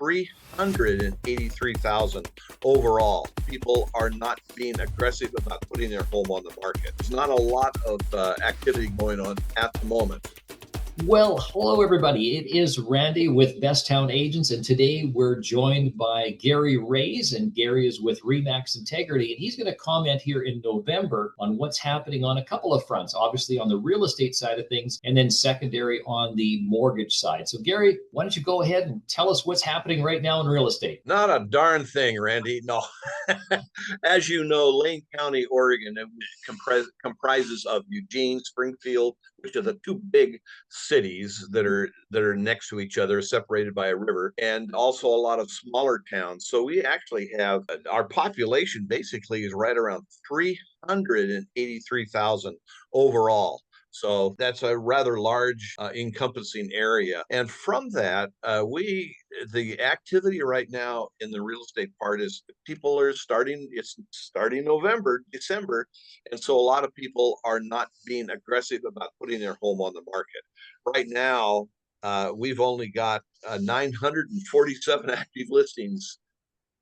383,000 overall. People are not being aggressive about putting their home on the market. There's not a lot of activity going on at the moment. Well, hello everybody. It is Randy with Best Town Agents, and today we're joined by Gary Raze, and Gary is with Remax Integrity, and he's going to comment here in November on what's happening on a couple of fronts, obviously on the real estate side of things, and then secondary on the mortgage side. So Gary, why don't you go ahead and tell us what's happening right now in real estate? Not a darn thing, Randy. No. As you know, Lane County, Oregon, comprises of Eugene, Springfield, which are the two big cities that are next to each other, separated by a river, and also a lot of smaller towns. So we actually have our population basically is right around 383,000 overall. So that's a rather large encompassing area. And from that, the activity right now in the real estate part is people are it's starting November, December. And so a lot of people are not being aggressive about putting their home on the market. Right now, we've only got 947 active listings,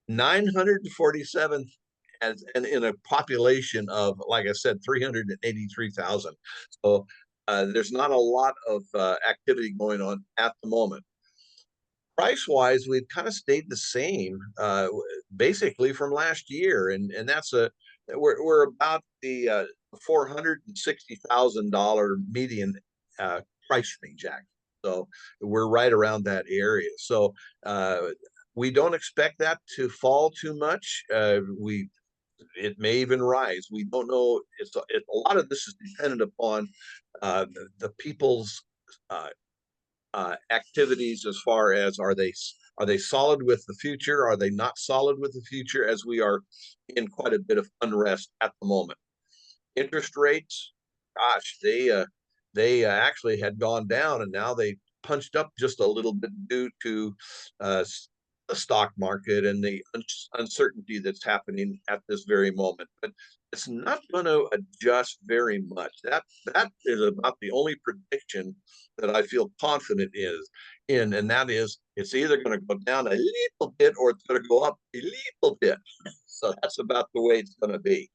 947 and in a population of, like I said, 383,000. So there's not a lot of activity going on at the moment. Price wise, we've kind of stayed the same, basically from last year, and that's we're about the $460,000 median price range, actually. So we're right around that area. So we don't expect that to fall too much. It may even rise. We don't know. A lot of this is dependent upon the people's activities, as far as are they solid with the future? Are they not solid with the future? As we are in quite a bit of unrest at the moment. Interest rates, gosh, they actually had gone down, and now they punched up just a little bit due to the stock market and the uncertainty that's happening at this very moment. But it's not going to adjust very much. That is about the only prediction that I feel confident in, and that is it's either going to go down a little bit or it's going to go up a little bit. So that's about the way it's going to be.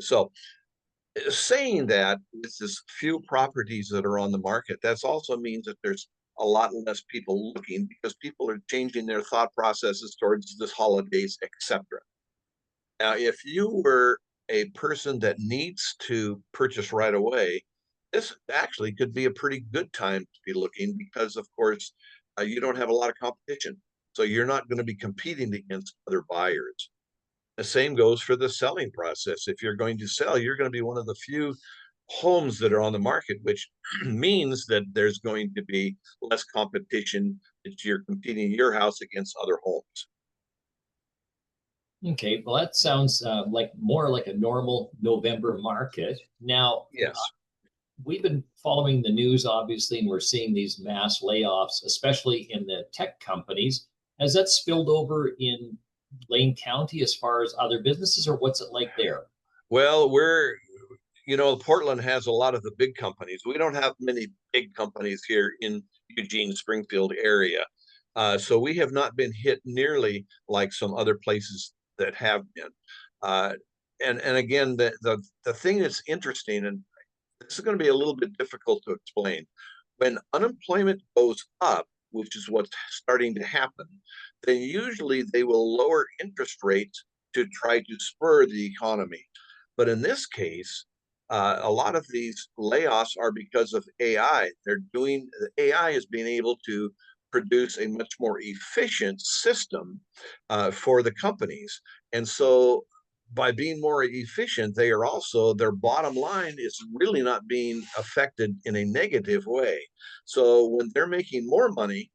So saying that, with this few properties that are on the market, that also means that there's a lot less people looking, because people are changing their thought processes towards the holidays, etc. Now, if you were a person that needs to purchase right away, this actually could be a pretty good time to be looking, because, of course, you don't have a lot of competition. So you're not going to be competing against other buyers. The same goes for the selling process. If you're going to sell, you're going to be one of the few homes that are on the market, which means that there's going to be less competition, that you're competing your house against other homes. Okay, well, that sounds like more like a normal November market. Now, Yes. we've been following the news, obviously, and we're seeing these mass layoffs, especially in the tech companies. Has that spilled over in Lane County as far as other businesses, or what's it like there? Well, Portland has a lot of the big companies. We don't have many big companies here in Eugene, Springfield area. So we have not been hit nearly like some other places that have been. And again, the thing that's interesting, and this is going to be a little bit difficult to explain, when unemployment goes up, which is what's starting to happen, then usually they will lower interest rates to try to spur the economy. But in this case, a lot of these layoffs are because of AI. AI is being able to produce a much more efficient system for the companies. And so by being more efficient, their bottom line is really not being affected in a negative way. So when they're making more money,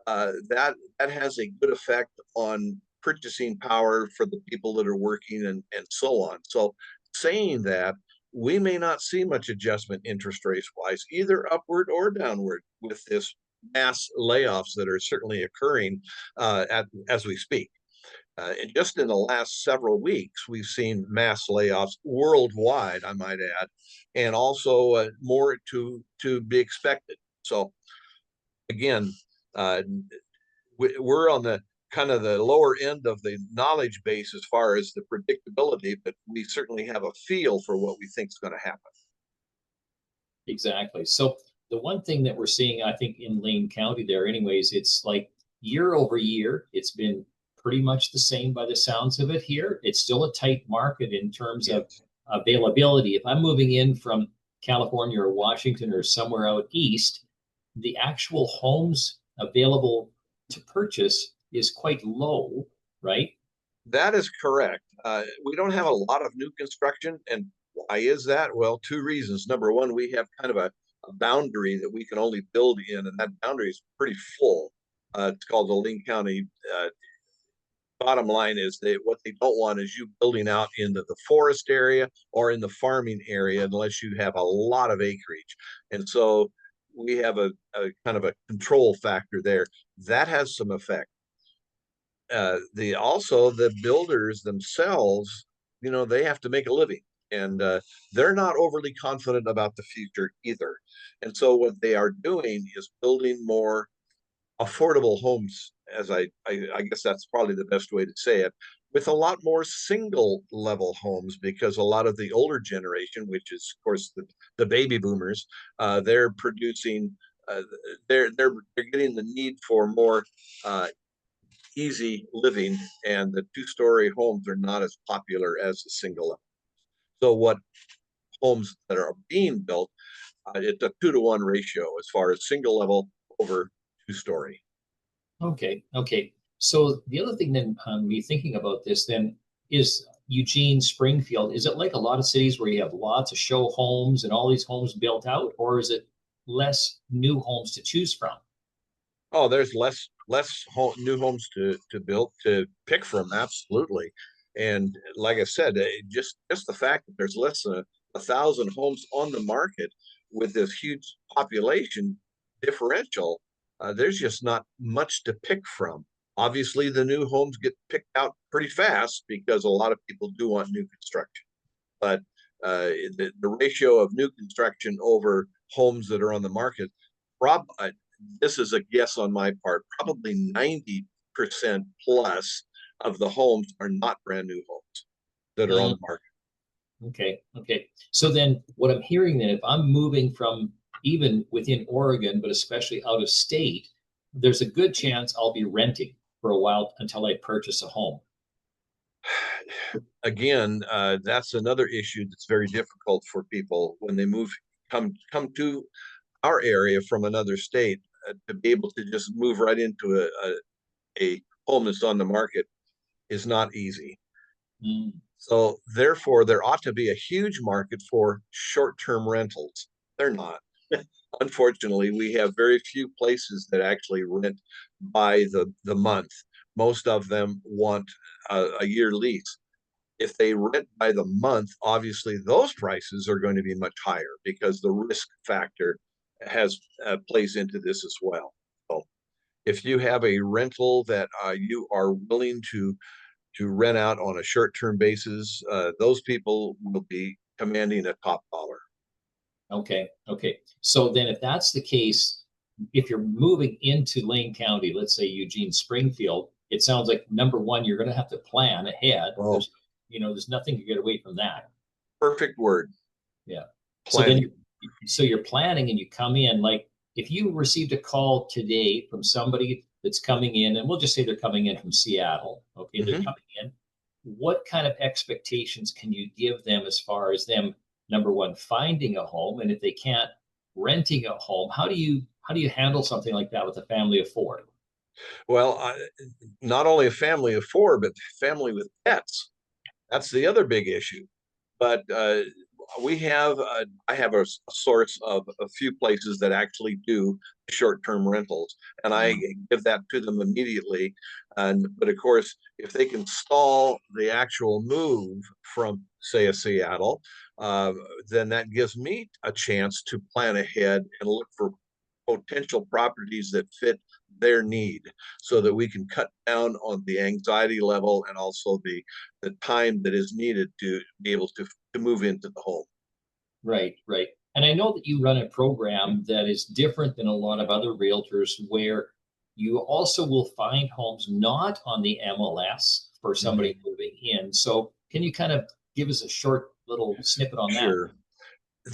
that has a good effect on purchasing power for the people that are working, and so on. So saying that, we may not see much adjustment interest rates wise, either upward or downward, with this mass layoffs that are certainly occurring as we speak. And just in the last several weeks, we've seen mass layoffs worldwide, I might add, and also more to be expected. So again, we're on the kind of the lower end of the knowledge base as far as the predictability, but we certainly have a feel for what we think is going to happen. Exactly. So the one thing that we're seeing, I think, in Lane County there, anyways, it's like year over year, it's been pretty much the same by the sounds of it here. It's still a tight market in terms of Yes. availability. If I'm moving in from California or Washington or somewhere out east, the actual homes available to purchase is quite low, right? That is correct. We don't have a lot of new construction. And why is that? Well, two reasons. Number one, we have kind of a boundary that we can only build in, and that boundary is pretty full. It's called the Lane County. Bottom line is what they don't want is you building out into the forest area or in the farming area unless you have a lot of acreage. And so we have a kind of a control factor there. That has some effect. The also the builders themselves, they have to make a living, and they're not overly confident about the future either. And so what they are doing is building more affordable homes, as I guess that's probably the best way to say it, with a lot more single level homes, because a lot of the older generation, which is of course the baby boomers, they're producing, uh, they're getting the need for more easy living, and the two-story homes are not as popular as the single level. So what homes that are being built, it's a 2-to-1 ratio as far as single level over two-story. Okay, okay. So the other thing then, me thinking about this then is Eugene, Springfield. Is it like a lot of cities where you have lots of show homes and all these homes built out, or is it less new homes to choose from? Oh, there's less new homes to build to pick from, absolutely. And like I said, just the fact that there's less than 1,000 homes on the market with this huge population differential, there's just not much to pick from. Obviously, the new homes get picked out pretty fast because a lot of people do want new construction. But the ratio of new construction over homes that are on the market, prob this is a guess on my part, probably 90% plus of the homes are not brand new homes that are on Mm, the market. okay, okay. So then what I'm hearing then, if I'm moving from even within Oregon, but especially out of state, there's a good chance I'll be renting for a while until I purchase a home. Again, that's another issue that's very difficult for people when they come to our area from another state, to be able to just move right into a home that's on the market is not easy. Mm, So therefore, there ought to be a huge market for short-term rentals. They're not. Unfortunately, we have very few places that actually rent by the month. Most of them want a year lease. If they rent by the month, obviously those prices are going to be much higher because the risk factor has plays into this as well. So if you have a rental that you are willing to rent out on a short-term basis, those people will be commanding a top dollar. okay, okay. So then if that's the case, if you're moving into Lane County, let's say Eugene, Springfield, it sounds like number one, you're going to have to plan ahead. Oh, There's nothing to get away from that. perfect word, Yeah. So then planning. you're planning and you come in like if you received a call today from somebody that's coming in, and we'll just say they're coming in from Seattle. Okay, they're Mhm. coming in. What kind of expectations can you give them as far as them number one finding a home, and if they can't, renting a home? How do you handle something like that with a family of four? Well, not only a family of four, but family with pets. That's the other big issue. But I have a source of a few places that actually do short-term rentals, and I Mm, give that to them immediately. And but of course, if they can stall the actual move from, say, a Seattle, uh, then that gives me a chance to plan ahead and look for potential properties that fit their need, so that we can cut down on the anxiety level and also the time that is needed to be able to move into the home. right, right. And I know that you run a program that is different than a lot of other realtors where you also will find homes not on the MLS for somebody Mhm. moving in. So can you kind of give us a short little snippet on that? Sure.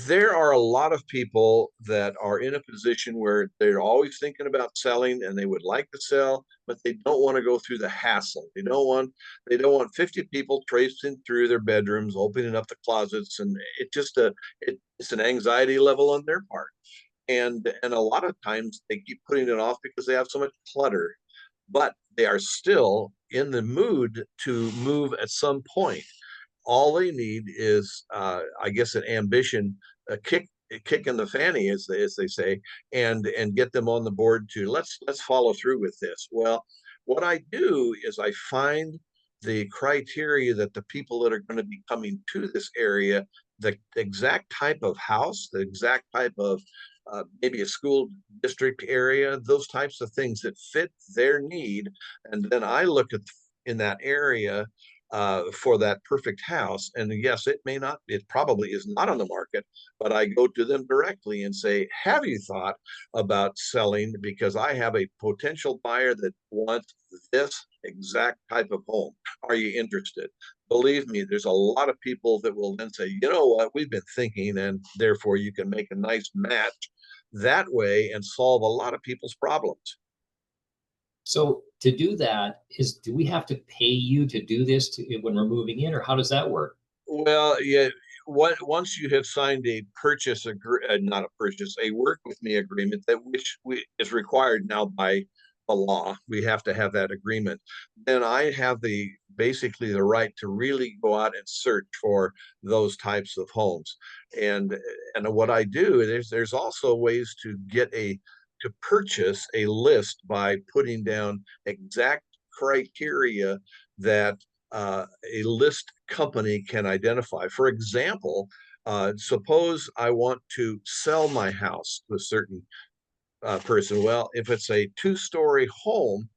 There are a lot of people that are in a position where they're always thinking about selling and they would like to sell, but they don't want to go through the hassle. They don't want 50 people tracing through their bedrooms, opening up the closets, and it's an anxiety level on their part. And a lot of times they keep putting it off because they have so much clutter, but they are still in the mood to move at some point. All they need is, I guess, an ambition, a kick in the fanny, as they say, and get them on the board to let's follow through with this. Well, what I do is I find the criteria that the people that are going to be coming to this area, the exact type of house, the exact type of maybe a school district area, those types of things that fit their need, and then I look at in that area for that perfect house. And yes, it probably is not on the market, but I go to them directly and say, have you thought about selling? Because I have a potential buyer that wants this exact type of home. Are you interested? Believe me, there's a lot of people that will then say, you know what, we've been thinking, and therefore you can make a nice match that way and solve a lot of people's problems. So to do that, do we have to pay you to do this when we're moving in, or how does that work? Well, yeah. Once you have signed a not a purchase, a work with me agreement that is required now by the law, we have to have that agreement. Then I have the basically the right to really go out and search for those types of homes. And and what I do is there's also ways to purchase a list by putting down exact criteria that a list company can identify. For example, suppose I want to sell my house to a certain person. Well, if it's a two-story home,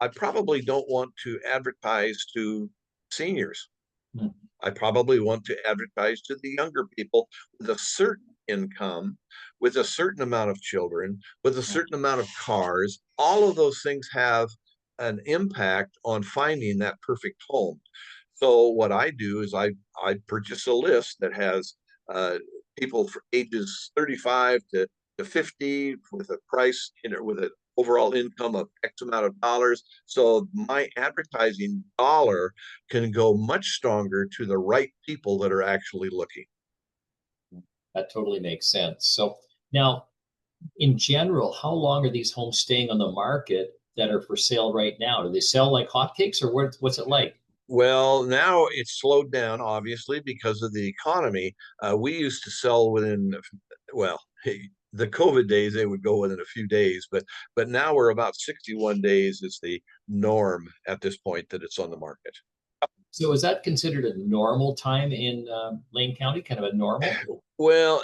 I probably don't want to advertise to seniors. Hmm. I probably want to advertise to the younger people with a certain income, with a certain amount of children, with a certain amount of cars. All of those things have an impact on finding that perfect home. So what I do is I purchase a list that has uh, people for ages 35 to 50 with a price, with an overall income of X amount of dollars. So my advertising dollar can go much stronger to the right people that are actually looking. That totally makes sense. So now, in general, how long are these homes staying on the market that are for sale right now? Do they sell like hotcakes, or what's it like? Well, now it's slowed down, obviously, because of the economy. We used to sell within, well, hey, the COVID days, they would go within a few days, but now we're about 61 days is the norm at this point that it's on the market. So is that considered a normal time in Lane County, kind of a normal? Well,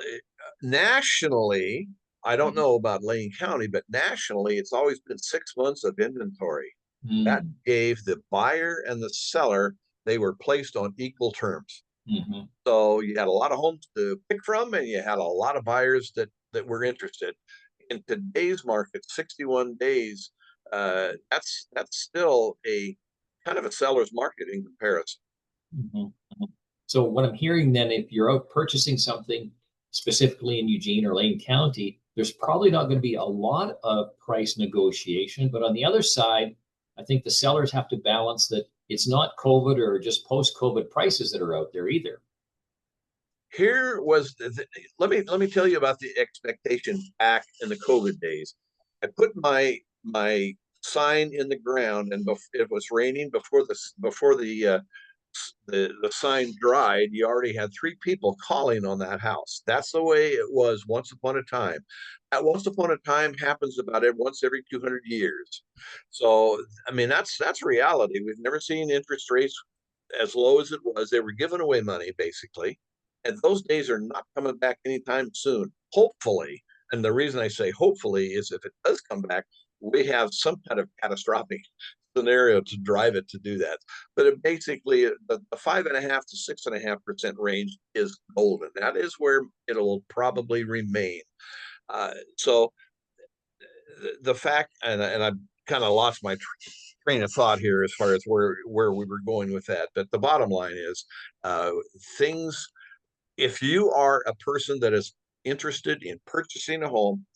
nationally, I don't Mhm. know about Lane County, but nationally, it's always been 6 months of inventory. That Mm, gave the buyer and the seller, they were placed on equal terms. mhm. So you had a lot of homes to pick from, and you had a lot of buyers that were interested. In today's market, 61 days, that's still a kind of a seller's market in comparison. Mhm, mhm. So what I'm hearing then, if you're out purchasing something specifically in Eugene or Lane County, there's probably not going to be a lot of price negotiation. But on the other side, I think the sellers have to balance that it's not COVID or just post-COVID prices that are out there either. Here was let me tell you about the expectation back in the COVID days. I put my sign in the ground, and it was raining before the sign dried. You already had three people calling on that house. That's the way it was once upon a time. That once upon a time happens about once every 200 years. So I mean that's reality. We've never seen interest rates as low as it was. They were giving away money basically, and those days are not coming back anytime soon. Hopefully, and the reason I say hopefully is if it does come back, we have some kind of catastrophic scenario to drive it to do that. But basically, the 5.5 to 6.5% range is golden. That is where it'll probably remain. So the fact, and kind of lost my train of thought here as far as where we were going with that. But the bottom line is, things. If you are a person that is interested in purchasing a home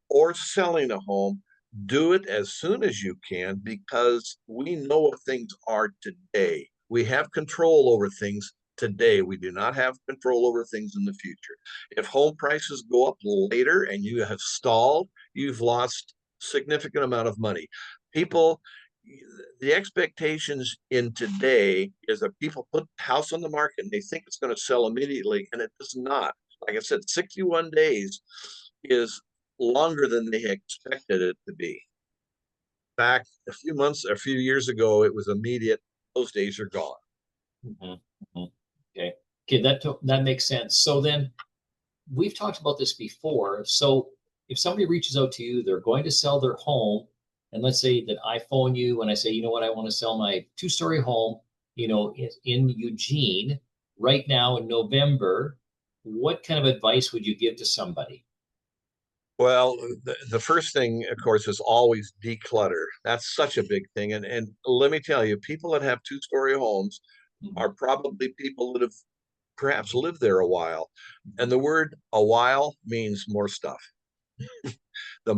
or selling a home, do it as soon as you can, because we know what things are today. We have control over things today. We do not have control over things in the future. If home prices go up later and you have stalled, you've lost significant amount of money. People, the expectations in today is that people put the house on the market and they think it's going to sell immediately, and it does not. Like I said, 61 days is longer than they expected it to be. Back a few years ago, it was immediate. Those days are gone. Mm-hmm. Okay. Okay, that makes sense. So then we've talked about this before. So if somebody reaches out to you, they're going to sell their home, and let's say that I phone you and I say, you know what, I want to sell my 2-story home, in Eugene right now in November. What kind of advice would you give to somebody? Well, the first thing, of course, is always declutter. That's such a big thing. And let me tell you, people that have 2-story homes are probably people that have perhaps lived there a while. And the word a while means more stuff. The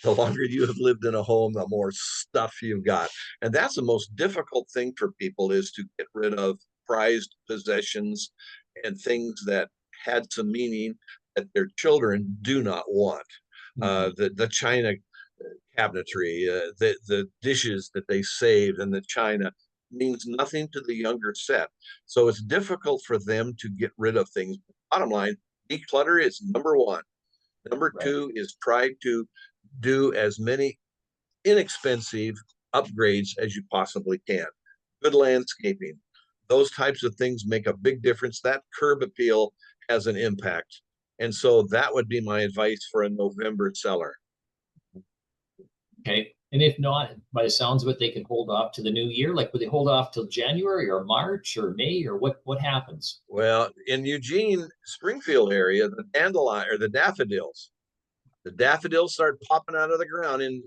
longer you have lived in a home, the more stuff you've got. And that's the most difficult thing for people, is to get rid of prized possessions and things that had some meaning that their children do not want. The china cabinetry, the dishes that they saved, and the china means nothing to the younger set. So it's difficult for them to get rid of things. Bottom line, declutter is number one. Number Right. two is try to do as many inexpensive upgrades as you possibly can. Good landscaping, those types of things make a big difference. That curb appeal has an impact. And so that would be my advice for a November seller. Okay. And if not, by the sounds of it, they can hold off to the new year. Like, would they hold off till January or March or May, or what happens? Well, in Eugene, Springfield area, the daffodils start popping out of the ground in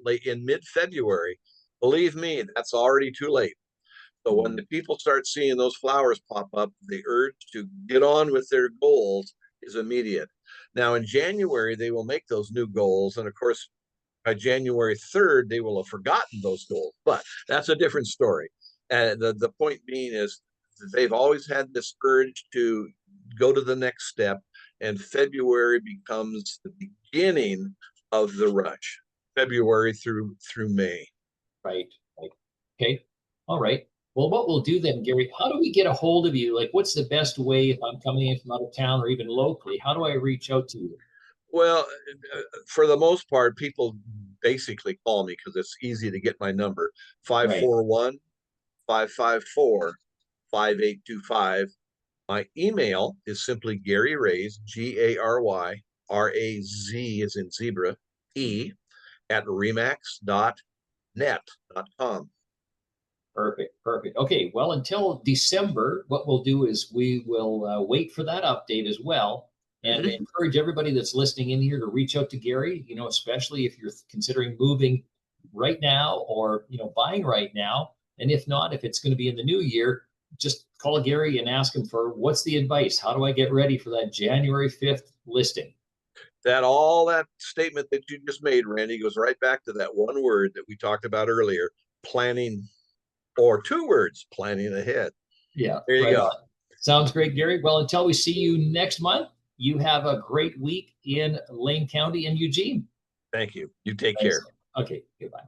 mid-February. Believe me, that's already too late. So when the people start seeing those flowers pop up, the urge to get on with their goals is immediate. Now in January, they will make those new goals. And of course, by January 3rd, they will have forgotten those goals, but that's a different story. And the point being is they've always had this urge to go to the next step, and February becomes the beginning of the rush, February through May. Right. Right. Okay. All right. Well, what we'll do then, Gary, how do we get a hold of you? Like, what's the best way if I'm coming in from out of town or even locally? How do I reach out to you? Well, for the most part, people basically call me because it's easy to get my number, Right. 541 554 5825. My email is simply Gary Raze, GaryRaze, is in zebra, at remax.net.com. Perfect. Perfect. Okay. Well, until December, what we'll do is we will wait for that update as well, and Mm-hmm. encourage everybody that's listening in here to reach out to Gary, especially if you're considering moving right now or, buying right now. And if not, if it's going to be in the new year, just call Gary and ask him for what's the advice? How do I get ready for that January 5th listing? All that statement that you just made, Randy, goes right back to that one word that we talked about earlier, planning, or 2 words, planning ahead. Yeah, There you right go. on. Sounds great, Gary. Well, until we see you next month, you have a great week in Lane County and Eugene. Thank you. You take Thanks. care. Okay, goodbye.